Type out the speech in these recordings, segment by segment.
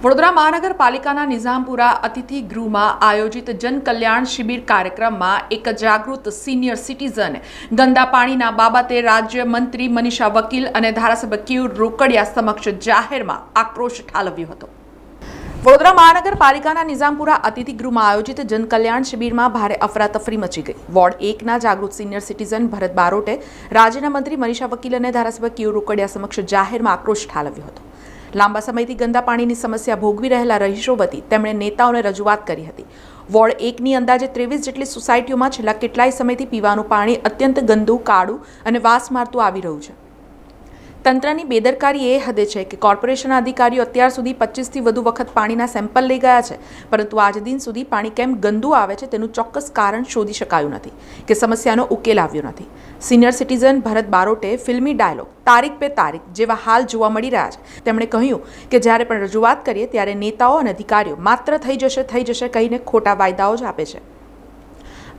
વડોદરા મહાનગરપાલિકાના નિઝામપુરા અતિથિ ગૃહમાં આયોજિત જનકલ્યાણ શિબિર કાર્યક્રમમાં એક જાગૃત સિનિયર સિટીઝન ગંદા પાણીના બાબતે રાજ્યમંત્રી મનીષા વકીલ અને ધારાસભ્ય કેયુર રોકડિયા સમક્ષ જાહેરમાં આક્રોશ ઠાલવ્યો હતો। વડોદરા મહાનગરપાલિકાના નિઝામપુરા અતિથિ ગૃહમાં આયોજિત જનકલ્યાણ શિબિરમાં ભારે અફરાતફરી મચી ગઈ। વોર્ડ 1ના જાગૃત સિનિયર સિટીઝન ભરત બારોટે રાજ્યના મંત્રી મનીષા વકીલ અને ધારાસભ્ય કેયુર રોકડિયા સમક્ષ જાહેરમાં આક્રોશ ઠાલવ્યો હતો। લાંબા સમયથી ગંદા પાણીની સમસ્યા ભોગવી રહેલા રહીશો વતી તેમણે નેતાઓને રજૂઆત કરી હતી। વોર્ડ 1ની અંદાજે 23 જેટલી સોસાયટીઓમાં છેલ્લા કેટલાય સમયથી પીવાનું પાણી અત્યંત ગંદુ, કાળું અને વાસ મારતું આવી રહ્યું છે। તંત્રની બેદરકારી એ હદે છે કે કોર્પોરેશનના અધિકારીઓ અત્યાર સુધી 25થી વધુ વખત પાણીના સેમ્પલ લઈ ગયા છે, પરંતુ આજ દિન સુધી પાણી કેમ ગંદુ આવે છે તેનું ચોક્કસ કારણ શોધી શકાયું નથી કે સમસ્યાનો ઉકેલ આવ્યો નથી। સિનિયર સિટીઝન ભરત બારોટે ફિલ્મી ડાયલોગ તારીખ પે તારીખ જેવા હાલ જોવા મળી રહ્યા છે। તેમણે કહ્યું કે જ્યારે પણ રજૂઆત કરીએ ત્યારે નેતાઓ અને અધિકારીઓ માત્ર થઈ જશે કહીને ખોટા વાયદાઓ જ આપે છે।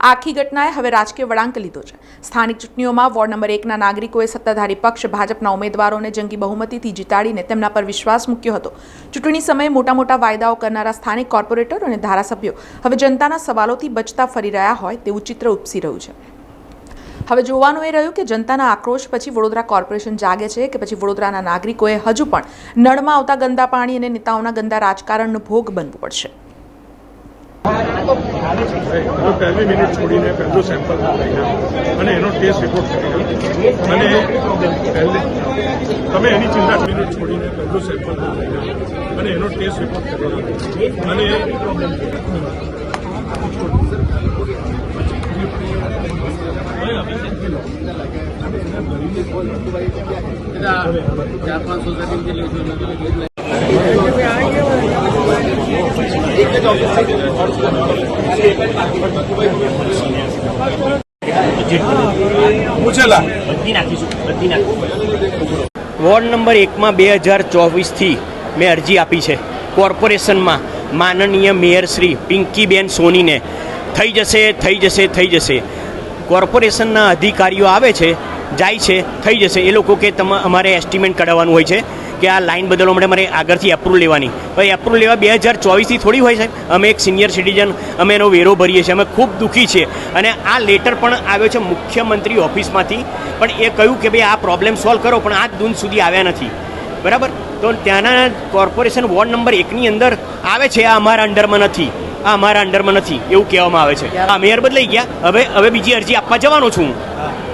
આખી ઘટનાએ હવે રાજકીય વળાંક લીધો છે। સ્થાનિક ચૂંટણીઓમાં વોર્ડ નંબર 1ના નાગરિકોએ સત્તાધારી પક્ષ ભાજપના ઉમેદવારોને જંગી બહુમતીથી જીતાડીને તેમના પર વિશ્વાસ મૂક્યો હતો। ચૂંટણી સમયે મોટા વાયદાઓ કરનારા સ્થાનિક કોર્પોરેટર અને ધારાસભ્યો હવે જનતાના સવાલોથી બચતા ફરી રહ્યા હોય તેવું ચિત્ર ઉપસી રહ્યું છે। હવે જોવાનું એ રહ્યું કે જનતાના આક્રોશ પછી વડોદરા કોર્પોરેશન જાગે છે કે પછી વડોદરાના નાગરિકોએ હજુ પણ નળમાં આવતા ગંદા પાણી અને નેતાઓના ગંદા રાજકારણનો ભોગ બનવું પડશે। પહેલી મિનિટ છોડીને પહેલું સેમ્પલ અને એનો ટેસ્ટ રિપોર્ટ કરી અને તમે એની ચિંતા મિનિટ છોડીને પહેલું સેમ્પલ અને એનો ટેસ્ટ રિપોર્ટ કરી અને વોર્ડ નંબર 1માં 2024થી મેં અરજી આપી છે કોર્પોરેશનમાં માનનીય મેયર શ્રી પિંકીબેન સોનીને। થઈ જશે કોર્પોરેશનના અધિકારીઓ આવે છે, જાય છે, થઈ જશે। એ લોકો કે અમારે એસ્ટિમેટ કઢાવવાનું હોય છે કે આ લાઈન બદલવા માટે મારે આગળથી એપ્રુવલ લેવાની, ભાઈ એપ્રુવલ લેવા 2024થી થોડી હોય સાહેબ। અમે એક સિનિયર સિટીઝન, અમે એનો વેરો ભરીએ છીએ, અમે ખૂબ દુઃખી છીએ અને આ લેટર પણ આવ્યો છે મુખ્યમંત્રી ઓફિસમાંથી, પણ એ કહ્યું કે ભાઈ આ પ્રોબ્લેમ સોલ્વ કરો, પણ આજ દૂર સુધી આવ્યા નથી, બરાબર। તો ત્યાંના કોર્પોરેશન વોર્ડ નંબર 1ની અંદર આવે છે, આ અમારા અંડરમાં નથી, એવું કહેવામાં આવે છે। આ મેયર બદલાઈ ગયા, હવે બીજી અરજી આપવા જવાનો છું।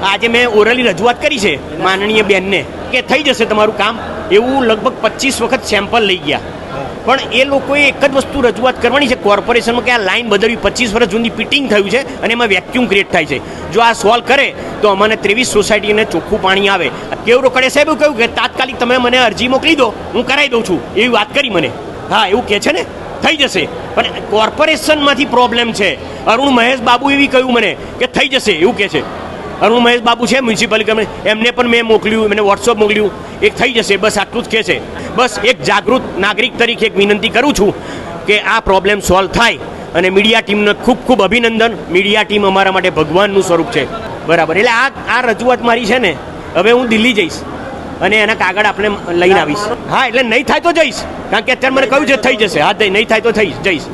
આજે મેં ઓરલી રજૂઆત કરી છે માનનીય બેનને કે થઈ જશે તમારું કામ, એવું લગભગ 25 વખત સેમ્પલ લઈ ગયા, પણ એ લોકોએ એક જ વસ્તુ રજૂઆત કરવાની છે કોર્પોરેશનમાં કે આ લાઈન બદલવી, 25 વર્ષ જૂની ફિટિંગ થયું છે અને એમાં વેક્યુમ ક્રિએટ થાય છે। જો આ સોલ્વ કરે તો અમને 23 સોસાયટીને ચોખ્ખું પાણી આવે। કેવું રોકડે સાહેબ એવું કહ્યું કે તાત્કાલિક તમે મને અરજી મોકલી દો, હું કરાવી દઉં છું, એવી વાત કરી મને। હા, એવું કહે છે ને, થઈ જશે, પણ કોર્પોરેશનમાંથી પ્રોબ્લેમ છે। અરુણ મહેશ બાબુ એવી કહ્યું મને કે થઈ જશે, એવું કહે છે। અરુણ મહેશ બાબુ છે મ્યુનિસિપાલિટી, એમને પણ મેં મોકલ્યું, મને વોટ્સઅપ મોકલ્યું, એક થઈ જશે, બસ આટલું જ કહે છે। બસ એક જાગૃત નાગરિક તરીકે એક વિનંતી કરું છું કે આ પ્રોબ્લેમ સોલ્વ થાય અને મીડિયા ટીમને ખૂબ અભિનંદન। મીડિયા ટીમ અમારા માટે ભગવાનનું સ્વરૂપ છે, બરાબર। એટલે આ રજૂઆત મારી છે ને, હવે હું દિલ્હી જઈશ અને એના કાગળ આપણે લઈને આવીશ। હા, એટલે નહીં થાય તો જઈશ, કારણ કે અત્યારે મને કહ્યું છે થઈ જશે। હા, નહીં થાય તો જઈશ।